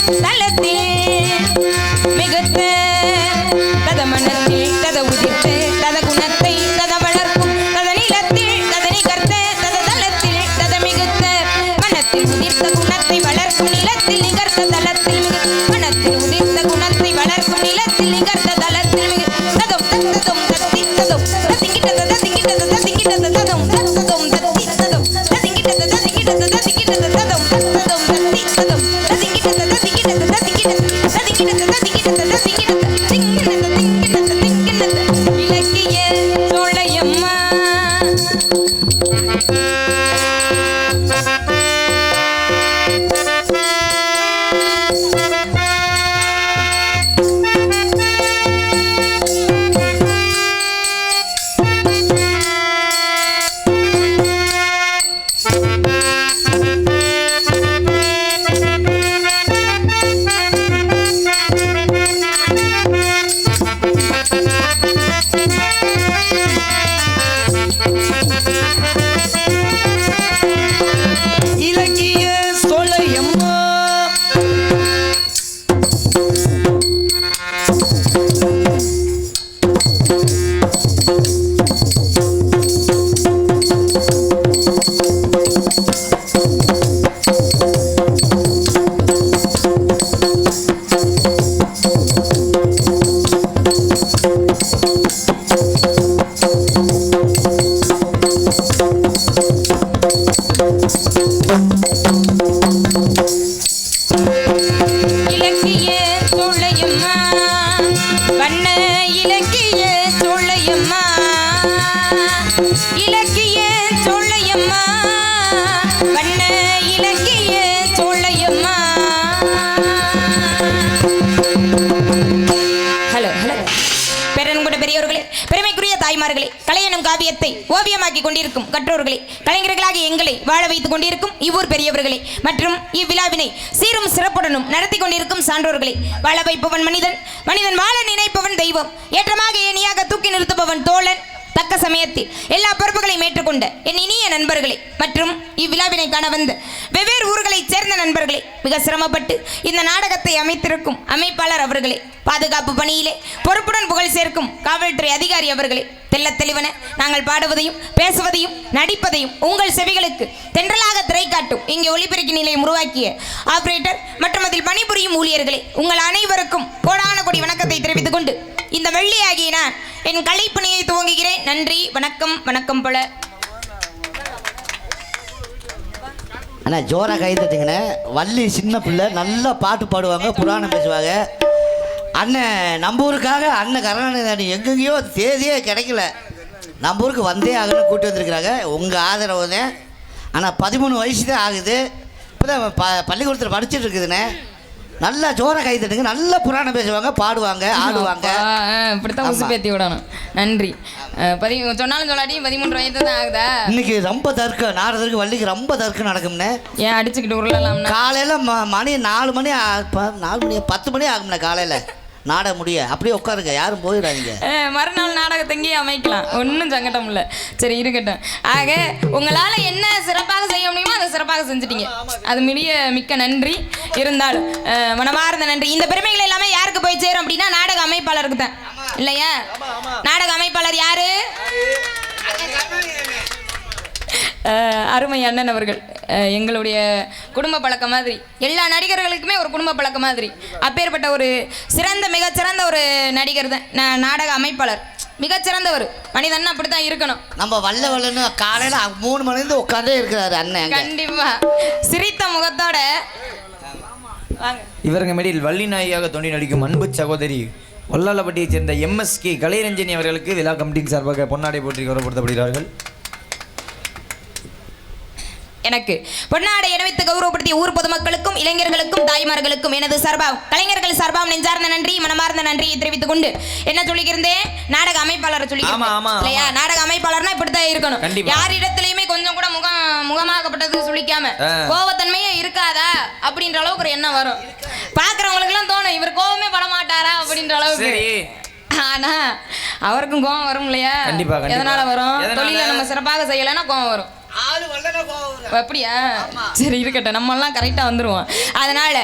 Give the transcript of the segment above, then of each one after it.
தலத்தில் மிகுத்த தத மனத்தில் தத உதிர்த்து தத குணத்தை தத வளர்க்கும் தத நிலத்தில் தத நிகர்த்த தத தலத்தில் தத மிகுத்த மனத்தில் உதிர்த்த குணத்தை வளர்க்கும் நிலத்தில் நிகர்த்த தலத்தில் மனத்தில் உதிர்த்த குணத்தை வளர்க்கும் நிலத்தில் நிகர்த்த தலத்தில் ததம் தத்ததும் தத்தி ததும் தத்திங்கிட்ட தத்திங்கிட்ட தத்திங்கிட்ட ததம் தத்ததும் தத்தி ததும் தத்திங்கிட்ட தத்திங்கிட்ட தத்திங்கிட்ட ததம் தத்ததும் தத்தி ததும் தத்திங்கிட்ட தத்திங்கிட்ட தத்திங்கிட்ட தத்திங்கிட்ட தத்திங்கிட்ட தத்திங்கிட்ட இலக்கிய சோழையம்மா காவியத்தை ஓவியமாக்கி கொண்டிருக்கும் கற்றோர்களே, கலைஞர்களாக எங்களை வாழ வைத்துக் கொண்டிருக்கும் இவ்வூர் பெரியவர்களே மற்றும் இவ்விழாவினை சீரும் சிறப்புடனும் நடத்தி கொண்டிருக்கும் சான்றோர்களே, வாழ வைப்பவன் மனிதன், மனிதன் வாழ நினைப்பவன் தெய்வம், ஏற்றமாக ஏணியாக தூக்கி நிறுத்துபவன் தோழன், தக்க சமயத்தில் எல்லா பொறுப்புகளையும் ஏற்றுக்கொண்ட என் இனிய நண்பர்களே மற்றும் இவ்விழாவினை காண வந்த வெவ்வேறு ஊர்களைச் சேர்ந்த நண்பர்களே, மிக சிரமப்பட்டு இந்த நாடகத்தை அமைத்திருக்கும் அமைப்பாளர் அவர்களே, பாதுகாப்பு பணியிலே பொறுப்புடன் புகழ் சேர்க்கும் காவல்துறை அதிகாரி அவர்களே, தெல்ல தெளிவன நாங்கள் பாடுவதையும் பேசுவதையும் நடிப்பதையும் உங்கள் செவிகளுக்கு தென்றலாக திரை காட்டும் இங்கே ஒளிபெருக்கி நிலையம் உருவாக்கிய ஆபரேட்டர் மற்றும் அதில் பணிபுரியும் ஊழியர்களே, உங்கள் அனைவருக்கும் கோடான கோடி வணக்கத்தை தெரிவித்துக் கொண்டு இந்த வெள்ளியாகிய நான் என் கலைப்பணியை துவங்குகிறேன். நன்றி, வணக்கம். வணக்கம் போல அண்ணா ஜோராக கை தட்டுங்கண்ணே. வள்ளி சின்ன பிள்ளை நல்லா பாட்டு பாடுவாங்க, புராணம் பேசுவாங்க. அண்ணன் நம்ம ஊருக்காக அண்ணன் கருணாநிதி எங்கெங்கேயோ தேதியே கிடைக்கல, நம்ம ஊருக்கு வந்தே ஆகணும்னு கூட்டி வந்திருக்கிறாங்க. உங்கள் ஆதரவு தான். ஆனால் 13 வயசு தான் ஆகுது, இப்போ தான் பள்ளிக்கூடத்தில் படிச்சுட்டு இருக்குதுண்ணே. நல்லா ஜோர கை தட்டுங்க. நல்லா புராணம் பேசுவாங்க, பாடுவாங்க, ஆடுவாங்க. இப்படித்தான் உசுப்பேத்தி விடணும். நன்றி. சொன்னாலும் சொல்லாட்டியும் 13 வயது தான் ஆகுதா? இன்னைக்கு ரொம்ப தர்க்கம், நாரதருக்கு வள்ளிக்கு ரொம்ப தர்க்கம் நடக்கும்னே. ஏன் அடிச்சுக்கிட்டு உருளலாம்? காலையில் மணி 4 மணி 10 மணி ஆகும்ண்ணே. காலையில் நாடகம் முடிய அப்படியே உட்காருங்க, யாரும் போயிடாதீங்க. மறுநாள் நாடகத்தை இங்கேயே அமைக்கலாம், ஒன்றும் சங்கடம் இல்லை. சரி இருக்கட்டும். ஆக உங்களால் என்ன சிறப்பாக செய்ய முடியுமோ அதை சிறப்பாக செஞ்சுட்டீங்க, அது மிக்க நன்றி. இருந்தாலும் மனமார்ந்த நன்றி. இந்த பெருமைகள் எல்லாமே யாருக்கு போய் சேரும் அப்படின்னா நாடக அமைப்பாளருக்கு தான், இல்லையா? நாடக அமைப்பாளர் யாரு? அருமை அண்ணன் அவர்கள். எங்களுடைய குடும்ப பழக்கம் மாதிரி, எல்லா நடிகர்களுக்குமே ஒரு குடும்ப பழக்கம் மாதிரி அப்பேற்பட்ட ஒரு மிகச்சிறந்த ஒரு நடிகர் தான் நாடக அமைப்பாளர். மிகச்சிறந்தவர் மனிதன், அப்படித்தான் இருக்கணும். நம்ம வல்லன்னு காலையில் 3 மணிலேருந்து உட்காந்தே இருக்கிறாரு அண்ணன். கண்டிப்பா சிரித்த முகத்தோட இவருங்க மேடையில் வள்ளி நாயியாக தோண்டி நடிக்கும் அன்பு சகோதரி வல்லாளப்பட்டியைச் சேர்ந்த MSK கலைரஞ்சனி அவர்களுக்கு விழா கமிட்டியின் சார்பாக பொன்னாடை போற்றி கௌரவப்படுத்தப்படுகிறார்கள். எனக்கு பொன்னாடை அணிவித்து கௌரவப்படுத்திய ஊர் பொதுமக்களுக்கும் இளைஞர்களுக்கும் தாய்மார்களுக்கும் எனது சார்பாகவும் கலைஞர்கள் சார்பாகவும் நெஞ்சார்ந்த நன்றி, மனமார்ந்த நன்றியை தெரிவித்துக் கொண்டு என்ன சொல்லிக்கிறேன், நாடக அமைப்பாளர் சொல்லிக்கிறேன் இல்லையா? நாடக அமைப்பாளர்னா இப்படித்தான் இருக்கணும். யாரிடத்திலையுமே கொஞ்சம் கூட முகமாகப்பட்டது சொல்லிக்காம கோவத்தன்மையே இருக்காதா அப்படின்ற அளவுக்கு ஒரு எண்ணம் வரும். பாக்குறவங்களுக்கு எல்லாம் தோணும் இவர் கோவமே பட மாட்டாரா அப்படின்ற அளவுக்கு. ஆனா அவருக்கும் கோவம் வரும் இல்லையா? எதனால வரும்? தொழில நம்ம சிறப்பாக செய்யலைன்னா கோவம் வரும். அப்படியா? சரி இருக்கட்டும், நம்மெல்லாம் கரெக்டாக வந்துடுவோம். அதனால்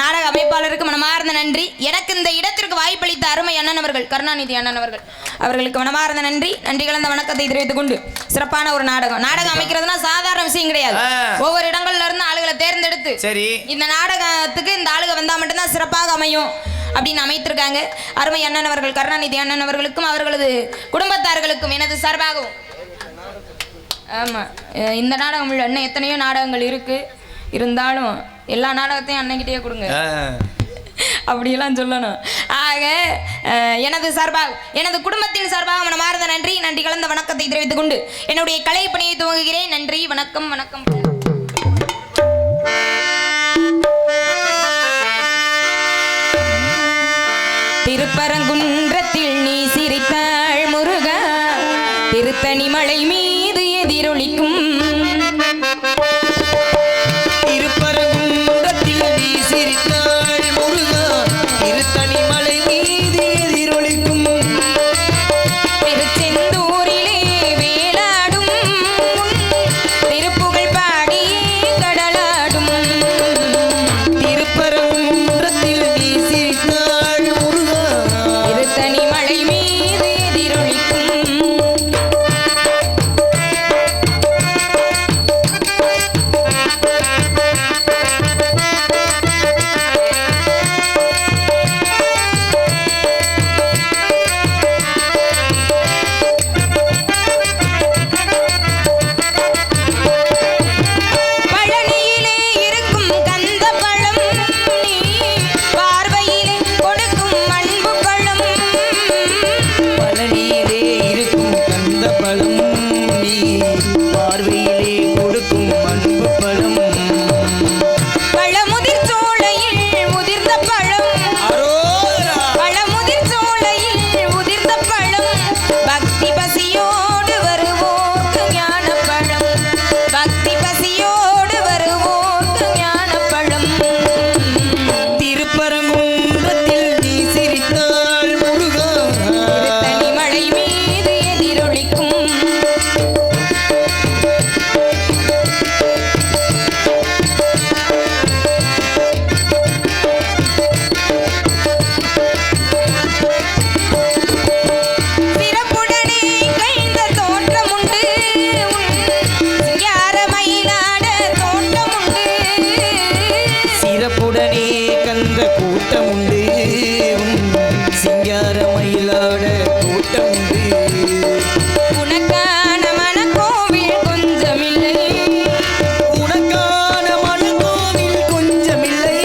நாடக அமைப்பாளருக்கு மனமார்ந்த நன்றி. எனக்கு இந்த இடத்திற்கு வாய்ப்பளித்த அருமை அண்ணன் அவர்கள், கருணாநிதி அண்ணன் அவர்கள், அவர்களுக்கு மனமார்ந்த நன்றி. நன்றி கலந்த வணக்கத்தை தெரிவித்துக் கொண்டு சிறப்பான ஒரு நாடகம் அமைக்கிறதுனா சாதாரண விஷயம் கிடையாது. ஒவ்வொரு இடங்கள்ல இருந்து ஆளுகளை தேர்ந்தெடுத்து சரி இந்த நாடகத்துக்கு இந்த ஆளுக வந்தா மட்டும்தான் சிறப்பாக அமையும் அப்படின்னு அமைத்திருக்காங்க. அருமை அண்ணன் அவர்கள், கருணாநிதி அண்ணன் அவர்களுக்கும் அவர்களது குடும்பத்தார்களுக்கும் எனது சார்பாகவும். ஆமாம், இந்த நாடகம் உள்ள இன்னும் எத்தனையோ நாடகங்கள் இருக்கு, இருந்தாலும் எல்லா நாடகத்தையும் அன்னைக்கிட்டே கொடுங்க அப்படியெல்லாம் சொல்லணும். ஆக எனது சார்பாக, எனது குடும்பத்தின் சார்பாக மனமார்ந்த நன்றி. நன்றி கலந்த வணக்கத்தை தெரிவித்துக் கொண்டு என்னுடைய கலை பணியை துவங்குகிறேன். நன்றி, வணக்கம். வணக்கம். திருப்பரங்குன்றத்தில் நீ சிரித்தாள் முருகா, திருத்தணி மலை மீது எதிரொலிக்கும். திருப்பரங்குன்றத்தில் நீ சிரித்தாள் முருகா, திருத்தணி மலை மீது எதிரொலிக்கும். திருச்செந்தூரிலே வேலாடும் திருப்புகழ் பாடியே கடலாடும். திருப்பரங்குன்றத்தில் நீ சிரித்தாள் முருகா, திருத்தணி மலை மீது எதிரொலிக்கும். பழனியிலே இருக்கும் கந்த பழம் நீ பார்வையிலே கொடுக்கும் அன்பு பழம். பழனியிலே இருக்கும் கந்த பழம் நீ பார்வையிலே கொடுக்கும் அன்பு பழம். பழமுதிர் சோலையில் உதிர்ந்த பழம், பழமுதிர் சோலையில் உதிர்ந்த பழம். பக்தி பசியோடு வருவோர்க்கு ஞான பழம், பக்தி பசியோடு வருவோர்க்கு ஞான பழம். திருப்பரங்குன்றத்தில் நீ சிரித்தாள் முருகா, திருத்தணி மலை மீது எதிரொலிக்கும். சிறப்புடனே கைந்த தோற்றமுண்டு, சிங்கார மயிலாட தோட்டமுண்டு. சிறப்புடனே கந்த கூட்டமுண்டு, சிங்கார மயிலாட கூட்டமுண்டு. உனக்கான மனக்கோவில் கொஞ்சமில்லை, உனக்கான மனக்கோவில் கொஞ்சமில்லை.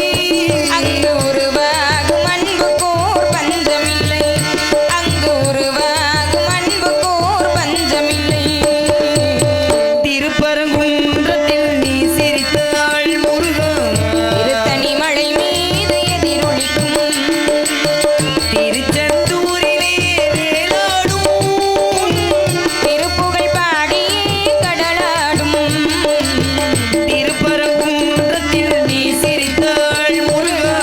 அங்கு உருவாகும் அன்புக்கோர் பஞ்சமில்லை, அங்கு உருவாகும் அன்புக்கோர் பஞ்சமில்லை. திருப்பரங்குன்றத்தில் நீ சிரித்தாள் முருகா, திருத்தணி மலை மீது எதிரொலிக்கும். திருச்செந்தூரிலே வேலாடும் திருப்புகழ் பாடியே கடலாடும். திருப்பரங்குன்றத்தில் நீ சிரித்தாள் முருகா,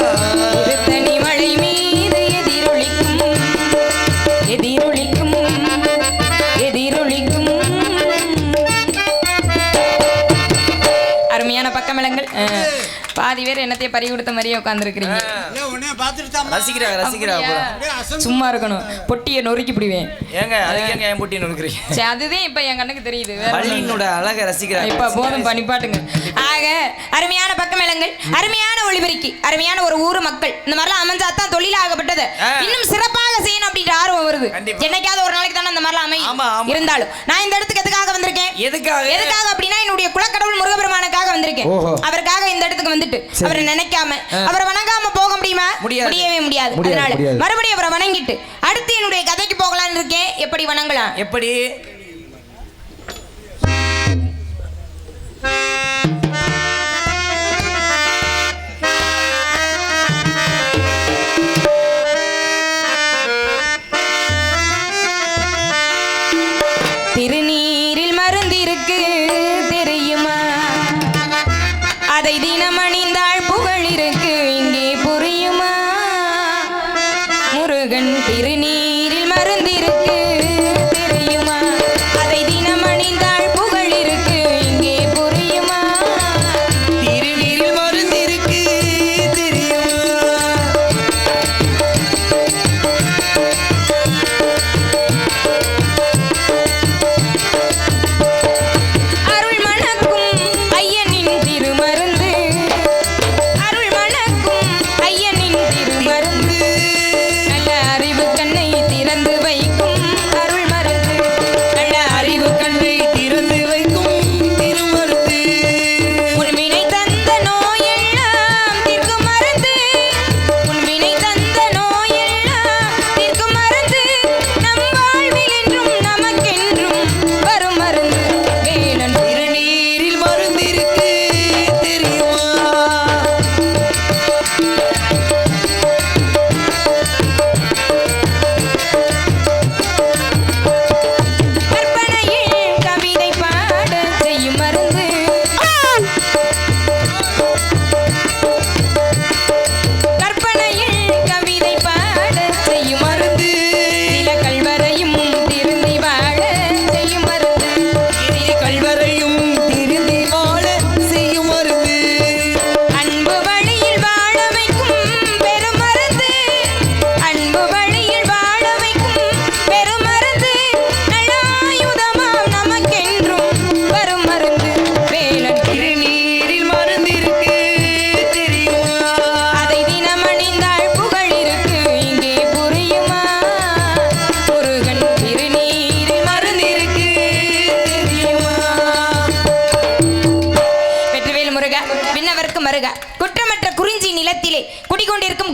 திருத்தணி மலை மீது எதிரொலிக்கும், எதிரொலிக்கும், எதிரொலிக்கும். அருமையான பக்கமிலங்கள். பாதி பேர் என்னத்தையே பறி கொடுத்த மாதிரியே உட்காந்துருக்கிறீங்க. ரசிக்கிறா சும்மா இருக்கணும், பொட்டியை நொறுக்கி பிடிவேன். ஏங்க அதுக்கு ஏன் போட்டி நொறுக்குறீங்க? சரி, அதுதான் இப்ப என் கண்ணுக்கு தெரியுது. வேற ஒண்ணும் இல்ல. பள்ளியினோட அழக ரசிக்கிறா. இப்ப போதும் பண்ணிப்பாட்டுங்க. ஆக அருமையான பக்கமிலங்கள், அருமையான ஒளிபெருக்கி, அருமையான ஒரு ஊர் மக்கள் இந்த மாதிரிலாம் அமைஞ்சாதான் தொழிலாகப்பட்டது இன்னும் சிறப்பாக செய்யணும் அப்படின்ற ஆர்வம் வருது. கண்டிப்பா. என்னைக்காவது ஒரு நாளைக்கு தானே இந்த மாதிரிலாம் ஆமா, அமையும். ஆமா. இருந்தாலும் நான் இந்த இடத்துக்கு எதுக்காக வந்திருக்கேன்? எதுக்காக அப்படின்னா என்னுடைய குலக்கடவுள் முருகபெருமானுக்காக வந்திருக்கேன். அவருக்காக இந்த இடத்துக்கு வந்துட்டு அவரை நினைக்காம அவரை வணங்காம போக முடியுமா? முடியவே முடியாது. அதனால மறுபடியும் அவரை வணங்கிட்டு அடுத்து என்னுடைய கதைக்கு போகலான்னு இருக்கேன். எப்படி வணங்கலாம்? எப்படி? திருநீரில் மருந்திருக்கு தெரியுமா? அதை தினமணிந்தாள் புகழ் இருக்கு இங்கே புரியுமா? முருகன் திருநீரில் மருந்திருக்கு தெரியுமா? அதை தினமணிந்தாள் புகழ் இருக்கு இங்கே புரியுமா?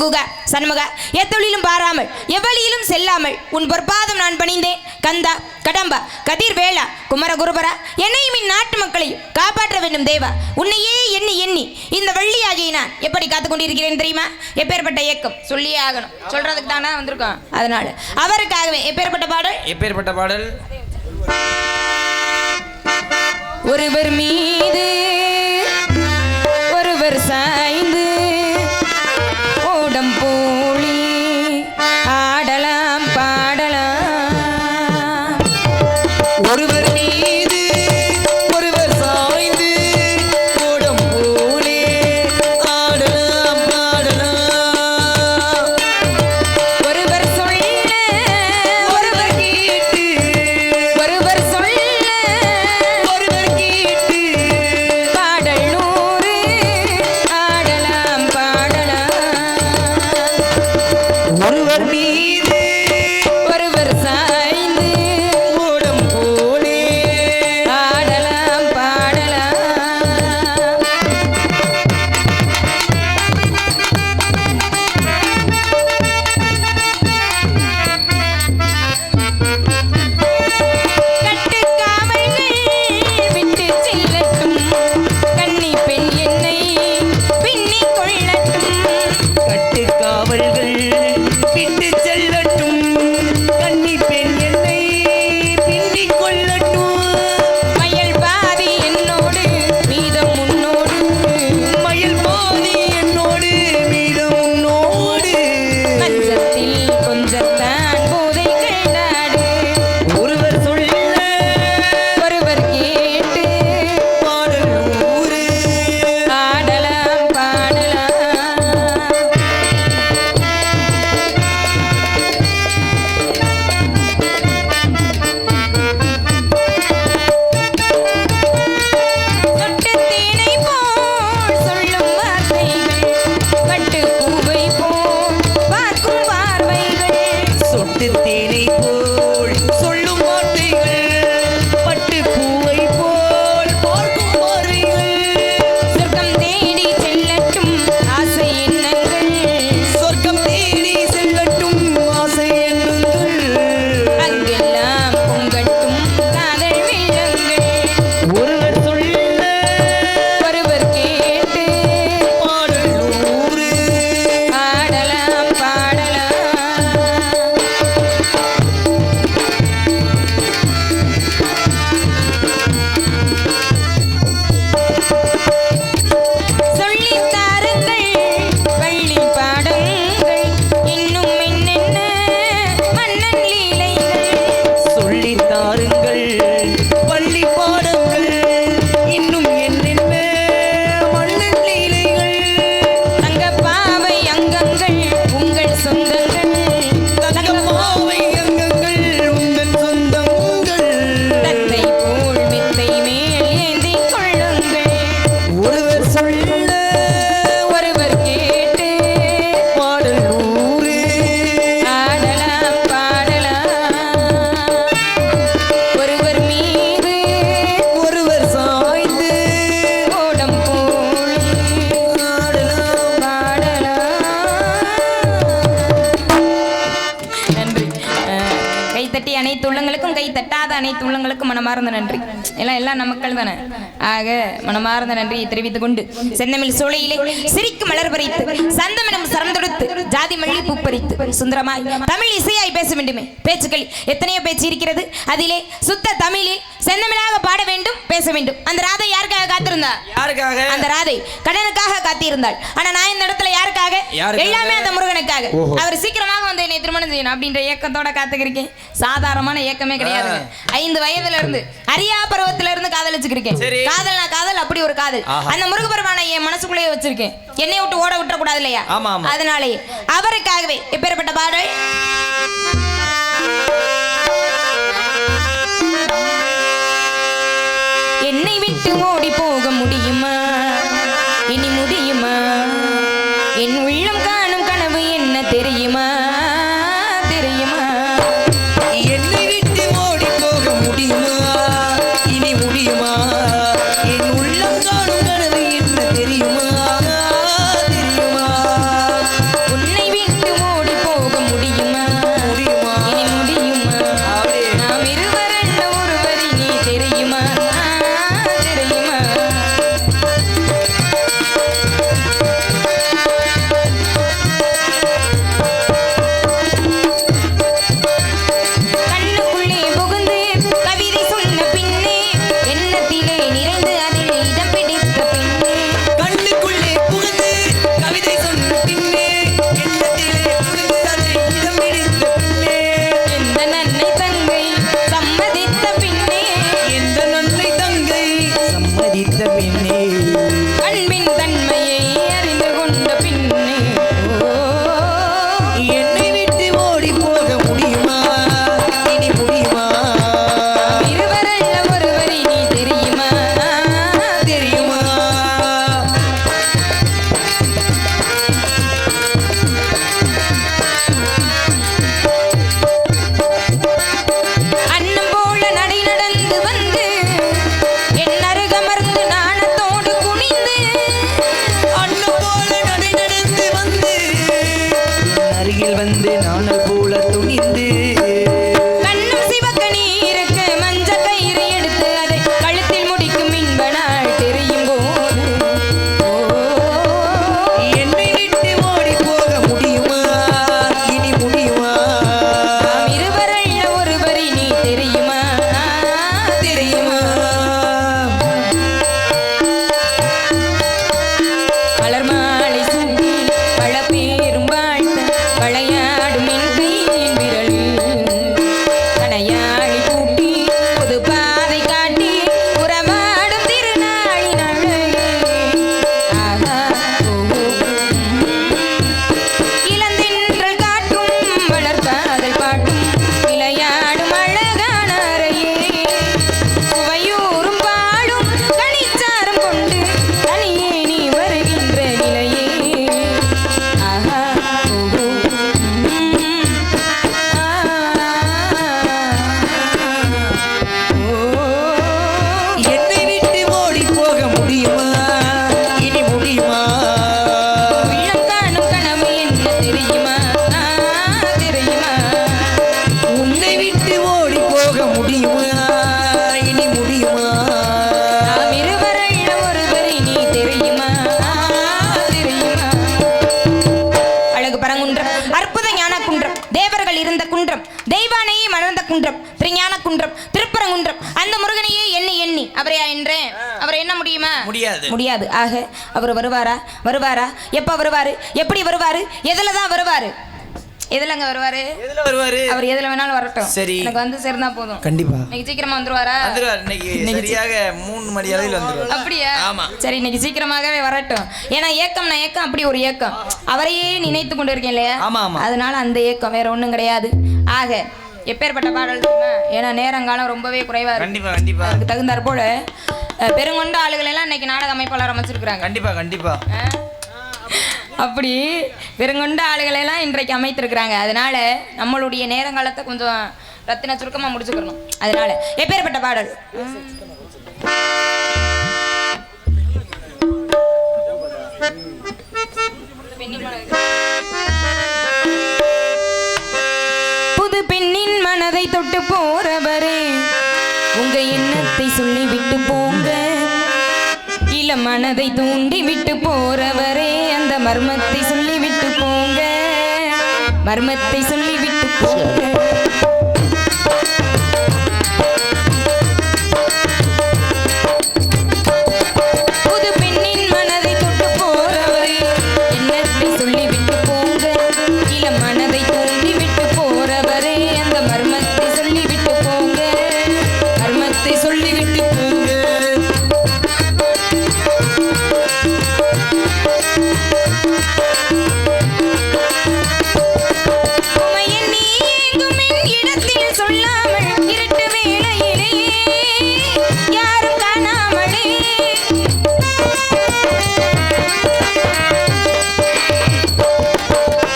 குகா சண்முகா எத்தொழிலும் பாராமல் எவ்வழியிலும் செல்லாமல் உன் பொற்பாதம் நான் பணிந்தேன் கந்தா கடம்பா கதிர் வேளா குமர குருபரா என்னையும் இன் நாட்டு மக்களையும் காப்பாற்ற வேண்டும் தேவா. உன்னையே எண்ணி எண்ணி இந்த வள்ளியாகிய நான் எப்படி காத்து கொண்டிருக்கிறேன் தெரியுமா? எப்பேற்பட்ட இயக்கம் சொல்லியே ஆகணும், சொல்றதுக்கு தானே வந்திருக்கோம். அதனால அவருக்காகவே எப்பேற்பட்ட பாடல் ஒருவர் மீது ஒருவர் சாய்ந்து ஓடம் போலி ஆடலாம் பாடலாம். ஒருவர் மீது ஒருவர் சாய்ந்து ஓடம் போலே ஆடலாம் பாடலாம். ஒருவர் சொல்ல ஒருவர் கேட்டு ஒருவர் சொல்ல ஒருவர் கேட்டு பாடல் நூறு ஆடலாம் பாடலாம். ஒருவர் மீது ஒருவர் சாய்ந்து ஓடம் போலே ஆடலாம் பாடலாம். கட்டுக்காவல்கள் விட்டு செல்லட்டும் கன்னி பெண் என்னை பின்னிக் கொள்ளட்டும். கட்டுக்காவல்கள் விட்டு செல்லட்டும் கன்னி பெண் என்னை பின்னிக் கொள்ளட்டும். மயல் பாதி என்னோடு மீதம் உன்னோடு மயில் பாதி என்னோடு மீதம் உன்னோடு. மஞ்சத்தில் கொஞ்சத்தான் போதைகள் நாடு ஒருவர் சொல்ல ஒருவர் கேட்டு பாடல் நூறு ஆடலாம் பாடலாம். சொட்டு தேனை போல் சொல்லும் வார்த்தைகள் பட்டு பூவை போல் பார்க்கும் பார்வைகள். சொட்டு தேனை போல் சொல்லும் வார்த்தைகள் பட்டு பூவை போல் பார்க்கும் பார்வைகள். சொர்க்கம் தேடி செல்லட்டும் ஆசை எண்ணங்கள் சொர்க்கம் தேடி செல்லட்டும் ஆசை எண்ணுங்கள். அங்கெல்லாம் பொங்கட்டும் காதல் வெள்ளங்கள். ஒருவர் சொல்ல ஒருவர் கேட்டு பாடல் நூறு ஆடலாம் பாடலாம். சொல்லித் தாருங்கள் வள்ளி பாடங்கள் இன்னும் என்னென்ன மன்னன் லீலைகள். சொல்லித் தாருங்கள் பள்ளி பாடங்கள் இன்னும் என்னென்ன மன்னன் லீலைகள். தங்கப்பாவை அங்கங்கள் உங்கள் சொந்தங்கள் தங்கமாவை அங்கங்கள் உங்கள் சொந்தங்கள். தத்தை போல் மெத்தை மேல் ஏந்திக் கொள்ளுங்கள். ஒருவர் சொல்ல ஒருவர் கேட்டு பாடல் நூறு ஆடலாம் பாடலாம். ஒருவர் மீது ஒருவர் சாய்ந்து ஓடம் போல் ஆடலாம். பாடலாம். நன்றி. கைத்தட்டி அனைத்து உள்ளங்களுக்கும் கை தட்டாத அனைத்து உள்ளங்களுக்கும் மனமார்ந்த நன்றி. எல்லாம் நம்ம மக்கள் தானே. ஆக மனமார்ந்த நன்றியை தெரிவித்துக் கொண்டு செந்தமிழ் சோலையிலே சிரிக்கும் மலர் பறித்து சந்தமெனும் சரம் தொடுத்து ஜாதி மல்லி பூ பறித்து சுந்தரமாய் தமிழ் இசையாய் பேச வேண்டுமே. பேச்சுக்கள் எத்தனையோ பேச்சு இருக்கிறது. அதிலே சுத்த தமிழில் செந்தமிழாக பாட வேண்டும், பேச வேண்டும். அந்த ராதை யாருக்காக காத்திருந்தா? யாருக்காக? அந்த ராதை கடனுக்காக காத்திருந்தாள். ஆனா நான் இந்த இடத்துல யாருக்காக? எல்லாமே அந்த முருகனுக்காக. அவர் சீக்கிரமாக வந்து என்னை திருமணம் செய்யணும் அப்படின்ற ஏக்கத்தோட காத்துக்கிருக்கேன். சாதாரணமான ஏக்கமே கிடையாது. 5 வயதுல இருந்து அரியா பருவத்துல இருந்து காதலிச்சுக்கிருக்கேன். காதல்னா காதல், அப்படி ஒரு காதல். அந்த முருகபெருமானை என் மனசுக்குள்ளேயே வச்சிருக்கேன். என்னை விட்டு ஓட விட்டுற கூடாது இல்லையா? அதனாலே அவருக்காகவே எப்பேற்பட்ட பாடல். என்னை விட்டு ஓடி போக முடியுமா? இனி முடியுமா? என் உள்ளம் காணும் கனவு என்ன தெரியுமா? தெரியுமா? என்னை விட்டு ஓடி போக முடியுமா? இனி முடியுமா? என் உள்ளம் காணும் கனவு என்ன தெரியுமா? தெரியுமா? உன்னை அருகில் வந்து நாணல் போல துணிந்து கண்ணும் சிவக்க நீருக்கு மஞ்ச கயிறு எடுத்து அதை கழுத்தில் முடிக்கும் இன்ப நாள் தெரியும் போது என்னை விட்டு ஓடி போக முடியுமா இனி முடியுமா நாம் இருவரல்ல ஒருவரை நீ தெரியுமா தெரியுமா மலர் மாலை சூட்டி பழப்பேரும் வாழ்த்த விளையாடும் என் கையின் விரலில் கனையாழி பூட்டி புது பாதை காட்டி உறவாடும் திருநாளின் அழகே ஆஹா ஓ இளந்தென்றல் காட்டும் வளர்காதல் பாட்டும் விளையாடும் அழகான அறையே சுவையூறும் பாடும் கனிச்சாரம் கொண்டு தனியே நீ வருகின்ற நிலையே ஆஹா ஓ என்னை விட்டு ஓடி போக முடியுமா இனி முடியுமா உள்ளம் காணும் கனவு என்ன தெரியுமா தெரியுமா உன்னை விட்டு ஓடி போக முடியுமா இனி முடியுமா நாம் இருவரல்ல ஒருவரை நீ தெரியுமா தெரியுமா அழகு பரங்குன்றம் அற்புத ஞான குன்றம் தேவர்கள் இருந்த குன்றம் தெய்வானையே மலர்ந்த குன்றம் திருஞான குன்றம் திருப்பரங்குன்றம் அந்த முருகனையே எண்ணி எண்ணி அவரையா என்றேன் அவரை என்ன முடியுமா முடியாது. முடியாது ஆக அவர் வருவாரா எப்ப வருவாரு எப்படி வருவாரு எதுல தான் வருவாரு எதுலங்க வருவாரு எதுல வருவாரு அவர் எதுல வேணாலும் வரட்டும் சரி. எனக்கு வந்து சேர்ந்தா போதும் கண்டிப்பா இன்னைக்கு சீக்கிரமா வந்துருவாரா வந்துருவார் இன்னைக்கு சரியாக 3 மணி அளவில் வந்துருவார் அப்படியா ஆமா. சரி இன்னைக்கு சீக்கிரமாகவே வரட்டும் ஏன்னா ஏக்கம் அப்படி ஒரு ஏக்கம் அவரையே நினைத்து கொண்டு இருக்கேன் இல்லையா ஆமா, ஆமா. அதனால அந்த ஏக்கம் வேற ஒண்ணும் கிடையாது ஆக எப்பேற்பட்ட பாடல் தெரியுமா ஏன்னா நேரங்காலம் ரொம்பவே குறைவா இருக்கு கண்டிப்பா கண்டிப்பா அதுக்கு தகுந்தாற் போல பெருங்கொண்ட ஆளுகள் எல்லாம் இன்னைக்கு நாடக அமைப்பாளர் அமைச்சிருக்கிறாங்க கண்டிப்பா கண்டிப்பா அப்படி பெருங்கொண்ட ஆளுகளை எல்லாம் இன்றைக்கு அமைத்திருக்கிறாங்க அதனால நம்மளுடைய நேரங்காலத்தை கொஞ்சம் ரத்தின சுருக்கமா முடிச்சுக்கணும் அதனால எப்பேற்பட்ட பாடல் புது பெண்ணின் மனதை தொட்டு போறவரே உங்க எண்ணத்தை சொல்லி விட்டு போங்க இள மனதை தூண்டி விட்டு போறவரே அந்த மர்மத்தை சொல்லி விட்டு போங்க மர்மத்தை சொல்லி விட்டு போங்க புது பெண்ணின் மனதை தொட்டு போறவரே எண்ணத்தை சொல்லி விட்டு போங்க இள மனதை தூண்டி விட்டு போறவரே அந்த மர்மத்தை சொல்லி விட்டு போங்க மர்மத்தை சொல்லி விட்டு போங்க உமையன் நீ எங்கும் என் இடத்தில் சொல்லாமல் இருட்டு வேளையிலே யாரும் காணாமலே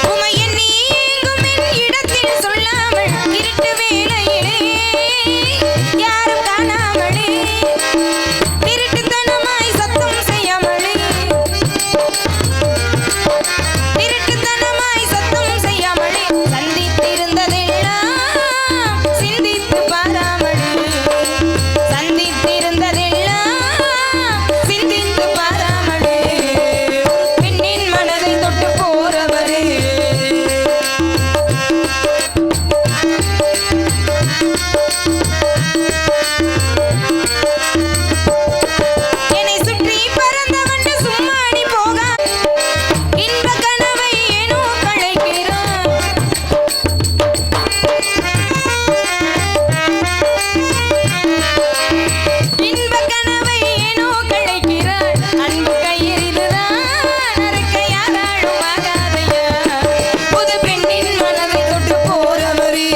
உமையன் நீ எங்கும் என் இடத்தில் சொல்லாமல் இருட்டு வேளையிலே யாரும் காணாமலே திருட்டுத்தனமாய் சத்தம் செய்யாமலே திருட்டுத்தனமாய் சத்தம் செய்யாமலே சந்தித்திருந்ததெல்லாம் சிந்தித்து பாராமலே சந்தித்திருந்ததெல்லாம் சிந்தித்து பாராமலே பெண்ணின் மனதை தொட்டு போறவரே என்னை சுற்றி பறந்த வண்டு சும்மாடி போக இன்ப கனவை ஏனோ களைக்கிறான் இன்ப கனவை ஏனோ களைக்கிறாள் அன்பு கயிறிதுதான் அறுக்க யாராலும் ஆகாதையா புது பெண்ணின் மனதை தொட்டு போறவரே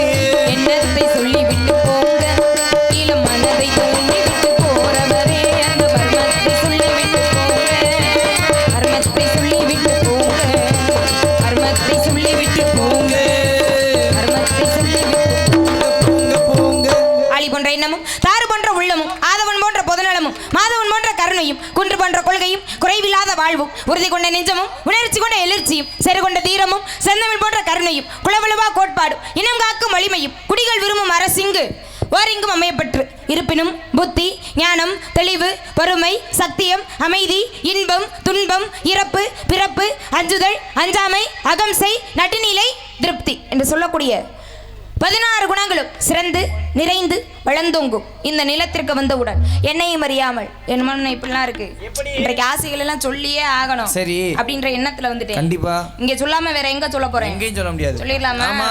எண்ணத்தை சொல்லி விட்டு போங்க இளம் மனதை தூண்டி விட்டு போறவரே அந்த மர்மத்தை சொல்லி விட்டு போங்க மர்மத்தை சொல்லி விட்டு போங்க மர்மத்தை சொல்லி விட்டு போங்க மர்மத்தை சொல்லி விட்டு போங்க ஆளி போன்ற எண்ணமும் தாறு போன்ற உள்ளமும் ஆதவன் போன்ற பொதுநலமும் மாதவன் போன்ற கருணையும் குன்று போன்ற கொள்கையும் குறைவில்லாத வாழ்வும் உறுதி கொண்ட நெஞ்சமும் உணர்ச்சி கொண்ட எழுச்சியும் செரு கொண்ட தீரமும் செந்தமிழ் போன்ற கருணையும் குளவலுவா கோட்பாடும் இனம் காக்கும் வலிமையும் குடிகள் விரும்பும் அரசிங்கு ஓரிங்கும் அமையப்பெற்று இருப்பினும் புத்தி ஞானம் தெளிவு பொறுமை சத்தியம் அமைதி இன்பம் துன்பம் இறப்பு பிறப்பு அஞ்சுதல் அஞ்சாமை அகம்சை நடுநிலை திருப்தி என்று சொல்லக்கூடிய 16 குணங்களும் சிறந்து நிறைந்து வளர்ந்தோங்கும் இந்த நிலத்திற்கு வந்தவுடன் என்னையும் அறியாமல் என் மன இப்படிலாம் இருக்கு இன்றைக்கு ஆசைகள் எல்லாம் சொல்லியே ஆகணும் சரி அப்படின்ற எண்ணத்துல வந்துட்டேன் கண்டிப்பா இங்க சொல்லாம வேற எங்க சொல்ல போறேன் எங்கேயும் சொல்ல முடியாது சொல்லிடலாமா ஆமா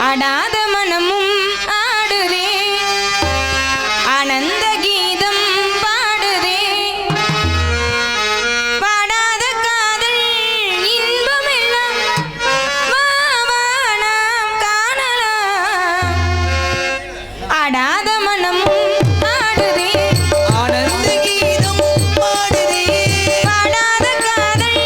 ஆடாத மனமும் ஆடுதே ஆனந்த கீதம் பாடுதே பாடாத காதல் இன்பம் எல்லாம் வா வா நாம் காணலாம் ஆடாத மனமும் ஆடுதே ஆனந்த கீதம் பாடுதே பாடாத காதல்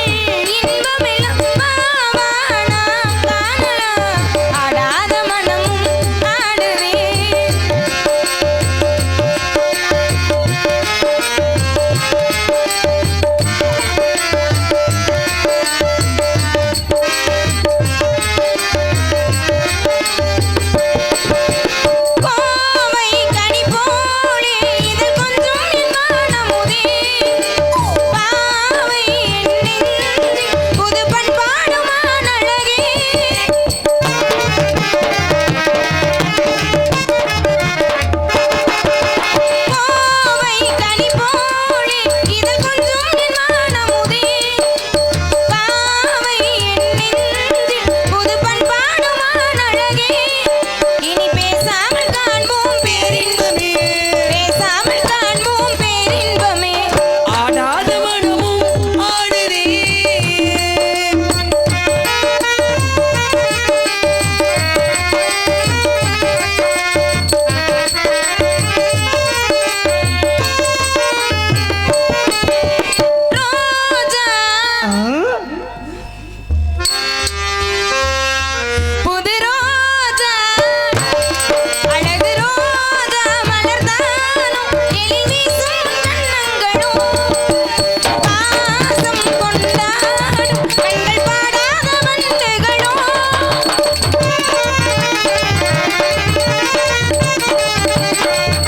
இன்பம் எல்லாம் வா வா நாம் காணலாம் ஆடாத மனமும் ஆடுதே கோவை கனி போலே இதழ் கொஞ்சம் என் மனமுதே பாவை என் நெஞ்சில் புது பண்பாடுமான் அழகே கோவை கனி போலே இதழ் கொஞ்சம் என் மனமுதே பாவை என் நெஞ்சில் புது பண்பாடுமான் அழகே இனி பேசாமல் காண்போம் பேரின்பமே பேசாமல் காண்போம் பேரின்பமே ஆடாத மனமும் ஆடுதே ரோஜா புது ரோஜா அழகு ரோஜா மலர்தானும் எழில் வீசும் கன்னங்களும் பாசம் கொண்டாடும் கண்கள் பாடாத வண்டுகளும்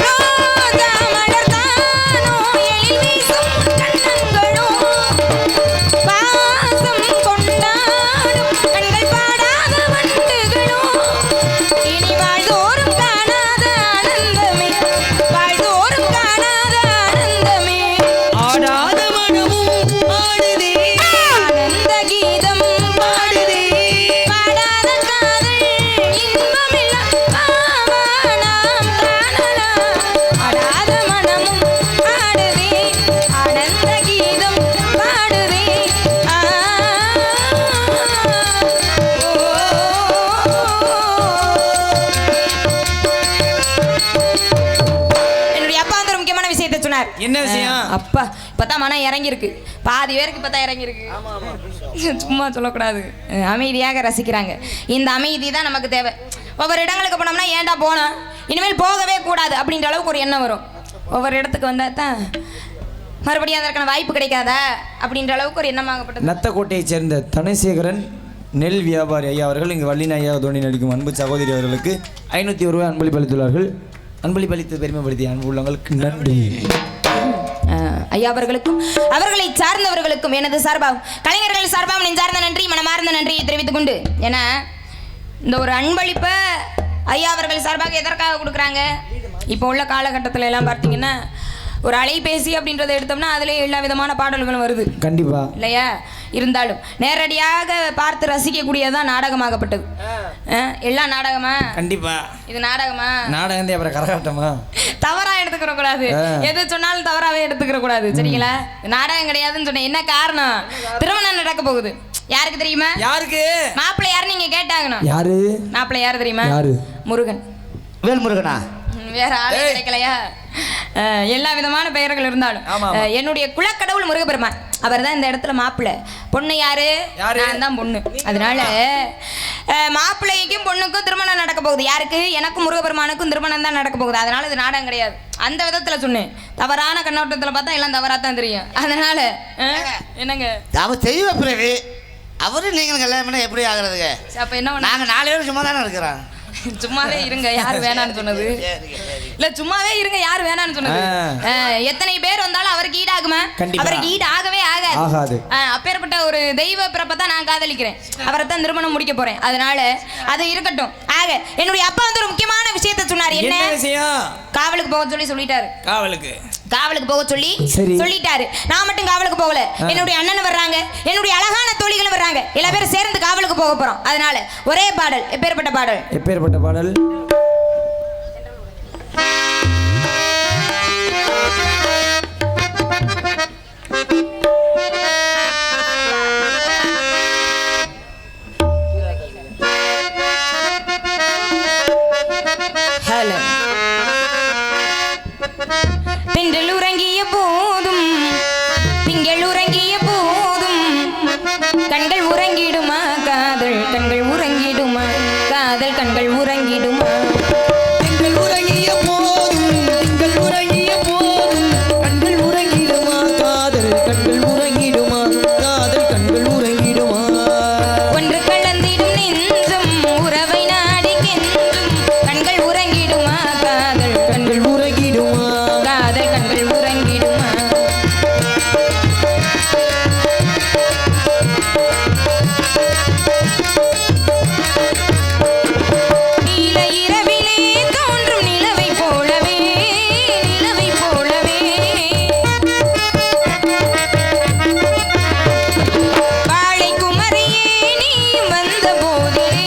ரோஜா மலர்தானும் எழில் வீசும் கன்னங்களும் பாசம் கொண்டாடும் கண்கள் பாடாத வண்டுகளும் இனி வாழ்தோறும் காணாத ஆனந்தமே வாழ்தோறும் காணாத ஆனந்தமே ஆடாத மனமும் ஆடுதே ஆனந்த கீதம் பாடுதே பாடாத காதல் இன்பமில்லா பாவா நாம் காணலாம் ஆடாத மனமும் ஆடுதே ஆனந்த கீதம் பாடுதே என்னுடைய அப்பா வந்து ஒரு முக்கியமான விஷயத்தை சொன்னார் என்ன விஷயம்? அப்பா இப்பதான் மனம் இறங்கி இருக்கு பாதி பேருக்கு இப்பதான் இறங்கி இருக்கு சும்மா சொல்லக்கூடாது அமைதியாக ரசிக்கிறாங்க இந்த அமைதி தான் நமக்கு தேவை ஒவ்வொரு இடங்களுக்கு போனோம்னா ஏன்டா போனோம் இனிமேல் போகவே கூடாது அப்படின்ற அளவுக்கு ஒரு எண்ணம் வரும் ஒவ்வொரு இடத்துக்கு வந்தா தான் மறுபடியும் அதற்கான வாய்ப்பு கிடைக்காதா அப்படின்ற அளவுக்கு ஒரு எண்ணமாகப்பட்டது நத்தக்கோட்டையைச் சேர்ந்த தனசேகரன் நெல் வியாபாரி ஐயா அவர்கள் இங்கு வள்ளின ஐயா தோண்டி நடிக்கும் அன்பு சகோதரி அவர்களுக்கு 501 ரூபாய் அன்பளிப்பளித்துள்ளார்கள். அன்பளிப்பளித்து பெருமைப்படுத்திய அன்பு உள்ளவங்களுக்கு நன்றி. ஐயா அவர்களுக்கும் அவர்களை சார்ந்தவர்களுக்கும் எனது சார்பாகவும் கலைஞர்கள் சார்பாகவும் நெஞ்சார்ந்த நன்றி மனமார்ந்த நன்றியை தெரிவித்துக் கொண்டு ஏன்னா இந்த ஒரு அன்பளிப்பை ஐயா அவர்கள் சார்பாக எதற்காக கொடுக்குறாங்க இப்போ உள்ள காலகட்டத்தில் எல்லாம் பார்த்தீங்கன்னா ஒரு அலைபேசி அப்படின்றத எடுத்தோம்னா அதிலே எல்லா விதமான பாடல்களும் வருது கண்டிப்பா இல்லையா இருந்தாலும் நேரடியாக பார்த்து ரசிக்கக்கூடியதான் நாடகமாகப்பட்டது எல்லாம் நாடகமா கண்டிப்பா இது நாடகமா நாடகம் அப்புறம் கரகாட்டமா தவறா எடுத்துக்கிற கூடாது எது சொன்னாலும் தவறாவே எடுத்துக்கிற கூடாது சரிங்களா நாடகம் கிடையாதுன்னு சொன்னேன் என்ன காரணம் திருமணம் நடக்க போகுது யாருக்கு தெரியுமா யாருக்கு மாப்பிள்ளை யாரு நீங்க கேட்டாங்கண்ணா யாரு மாப்பிள்ளை யாரு தெரியுமா யாரு முருகன் வேல்முருகனா வேற ஆளே கிடைக்கலையா எல்லா விதமான பெயர்கள் இருந்தாலும் என்னுடைய குலக்கடவுள் முருகப்பெருமான் அவர் தான் இந்த இடத்துல மாப்பிள்ளை. பொண்ணு யாரு? நான் தான் பொண்ணு. அதனால மாப்பிள்ளைக்கும் பொண்ணுக்கும் திருமணம் நடக்க போகுது. யாருக்கு? எனக்கும் முருகபெருமானுக்கும் திருமணம் தான் நடக்க போகுது. அதனால இது நாடகம் கிடையாது. அந்த விதத்துல சொன்னேன். தவறான கண்ணோட்டத்துல பார்த்தா எல்லாம் தவறா தான் தெரியும். அதனால என்னங்க அவ தெய்வ பிறவி அவரு நீங்களும் கல்யாணம் பண்ண எப்படி ஆகுறதுங்க? அப்ப என்ன நாங்கள் 4 பேரும் சும்மா தானே இருக்கிறோம். சும்மாவே இருங்க, யாரு வேணான்னு சொன்னது? இல்ல சும்மாவே இருங்க, யாரு வேணான்னு சொன்னது? எத்தனை பேர் வந்தாலும் அவருக்கு ஈடாகுமா? அவருக்கு ஈடு ஆகவே ஆகாது. அப்பேற்பட்ட ஒரு தெய்வ பிறப்பை தான் நான் காதலிக்கிறேன். அவரை தான் திருமணம் முடிக்க போறேன். அதனால அது இருக்கட்டும். ஆக என்னுடைய அப்பா வந்து ஒரு முக்கியமான விஷயத்தை சொன்னார். என்ன விஷயம்? காவலுக்கு போக சொல்லிட்டாரு. காவலுக்கு போக சொல்லிட்டாரு. நான் மட்டும் காவலுக்கு போகல, என்னுடைய அண்ணன் வர்றாங்க, என்னுடைய அழகான தோழிகளும் வர்றாங்க. எல்லா பேரும் சேர்ந்து காவலுக்கு போக போறோம். அதனால ஒரே பாடல். எப்பேற்பட்ட பாடல்? திங்கள் உறங்கிய போதும் திங்கள் உறங்கிய போதும் கண்கள் உறங்கிடுமா காதல் கண்கள் உறங்கிடுமா காதல் கண்கள் உறங்கிடுமா திங்கள் உறங்கிய போதும் திங்கள் உறங்கிய போதும் கண்கள் உறங்கிடுமா காதல் கண்கள் உறங்கிடுமா காதல் கண்கள் உறங்கிடுமா ஒன்று கலந்திடும் நெஞ்சம் உறவை நாடி கெஞ்சும் கண்கள் உறங்கிடுமா காதல் கண்கள் உறங்கிடுமா காதல் கண்கள் உறங்கிடுமா நீல இரவிலே தோன்றும் நிலவை போலவே வாழை குமரியே நீ வந்த போதிலே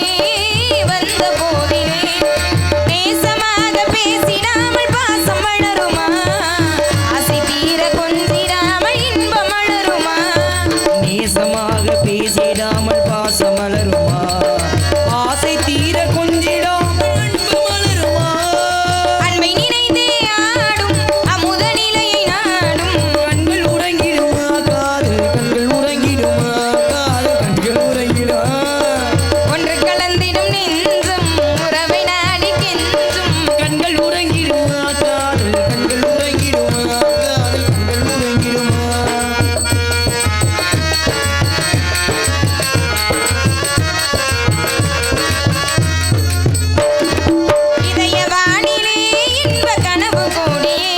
நேசமாக பேசிடாமல் பாசம் வளருமா ஆசை தீர கொஞ்சிடாமல் இன்பம் வளருமா நேசமாக பேசிடாமல் பாசம் மலருமா ஆசை தீர கொஞ்சிடாமல் அன்பு மலருமா அன்பை நினைந்தே ஆடும் அமுத நிலையை நாடும் கண்கள் உறங்கிடுமா காதல் கண்கள் உறங்கிடுமா காதல் கண்கள் உறங்கிடுமா ஒன்று கலந்திடும் நெஞ்சம் உறவை நாடி கெஞ்சும் கண்கள் உறங்கிடுமா காதல் கண்கள் உறங்கிடுமா காதல் கண்கள் உறங்கிடுமா இதய வானிலே இன்ப கனவு கோடியே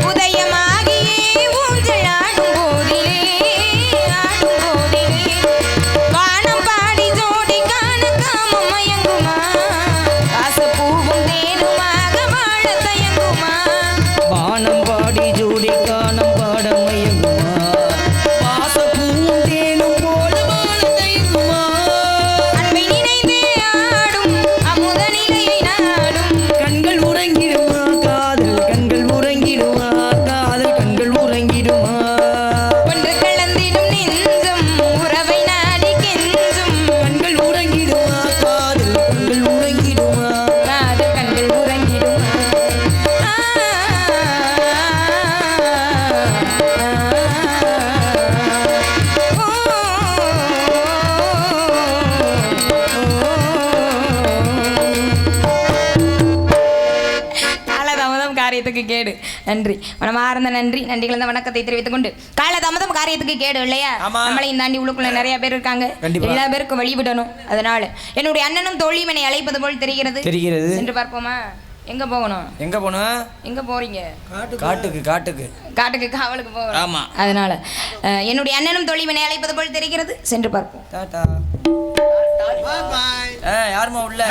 உதயமாகியே ஊஞ்சல் ஆடும் போதிலே வானம் பாடி ஜோடி காண காமம் மயங்குமா வாசப்பூவும் தேனுமாக வாழ தயங்குமா வானம் பாடி ஜோடி காணம் பாட மயங்குமா வாசப்பூவும் தேனும் போல வாழ தயங்குமா அன்பை நினைந்தே ஆடும் அமுத நிலையை நாடும் கண்கள் உறங்கிடுமா காதல் கண்கள் உறங்கிடுமா காதல் கண்கள் உறங்கிடுமா ஒன்று கலந்திடும் நெஞ்சம் உறவை நாடி கெஞ்சும் கண்கள் உறங்கிடுமா காதல் கண்கள் உறங்கிடுமா காதல் கண்கள் உறங்கிடுமா காலதாமதம் காரியத்துக்கு கேடு. நன்றி, மனமார்ந்த நன்றி. நன்றிகள் தான் வணக்கத்தை தெரிவித்துக் கொண்டு காலதாமதம் காரியத்துக்கு கேடு இல்லையா? நம்மளையும் தாண்டி உள்ளுக்குள்ள நிறைய பேர் இருக்காங்க. எல்லா பேருக்கும் வழிவிடணும். அதனால என்னுடைய அண்ணனும் தோழியும் என்னை அழைப்பது போல் தெரிகிறது. சென்று பார்ப்போமா? எங்க போகணும்? எங்க போறீங்க? காட்டுக்கு காவலுக்கு போகணும். ஆமா. அதனால என்னுடைய அண்ணனும் தோழியும் என்னை அழைப்பது போல் தெரிகிறது. சென்று பார்ப்போம். யாருமா உள்ள